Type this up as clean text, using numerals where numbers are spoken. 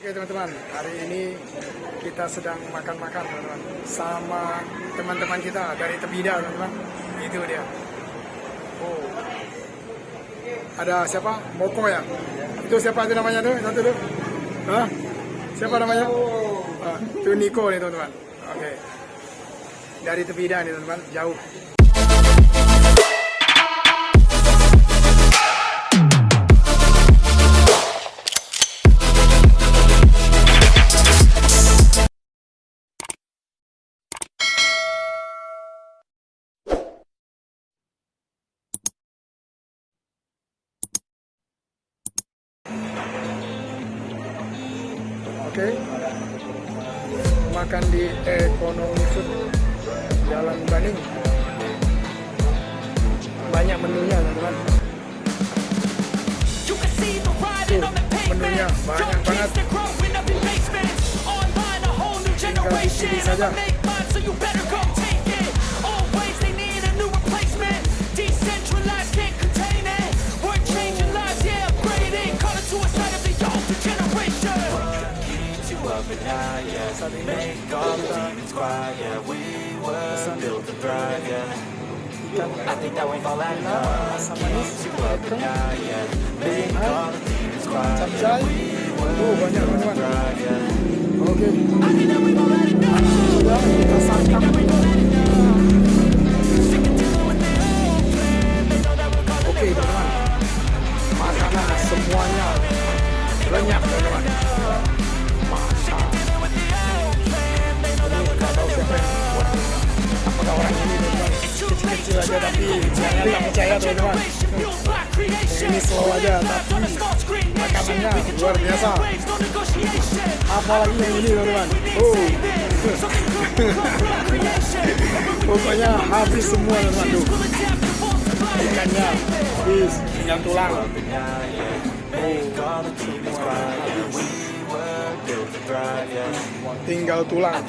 Oke teman-teman, hari ini kita sedang makan-makan teman-teman sama teman-teman kita dari Tebida teman-teman. Itu dia. Oh, ada siapa? Moko ya? Itu siapa itu namanya tuh? Satu tuh? Hah? Siapa namanya? Itu Niko nih teman-teman. Oke. Dari Tebida nih teman-teman, jauh. Oke, makan di Ekonomi Food Jalan Baning. Banyak menunya teman-teman. Menunya banyak banget. Tinggal dipilih saja. Make all the demons quiet, yeah, we were built to thrive, yeah. I think that we fall out of love, keeps you up at night, yeah. Make all the demons quiet, yeah, we were built to thrive, yeah. Oke. I think that we fall out of love, Sudah kita santap. Oke teman-teman, makanan semuanya lenyap teman-teman. Masak. Ini nggak tahu siapa yang buat. Apakah orang ini teman-teman? Kecil-kecil aja tapi jangan tak percaya teman-teman. Ini slow aja tapi makanannya luar biasa. Apalagi yang ini teman-teman. Oh. Pokoknya habis semua teman-teman tuh. Ikannya habis, tinggal tulang. Tinggal tulang.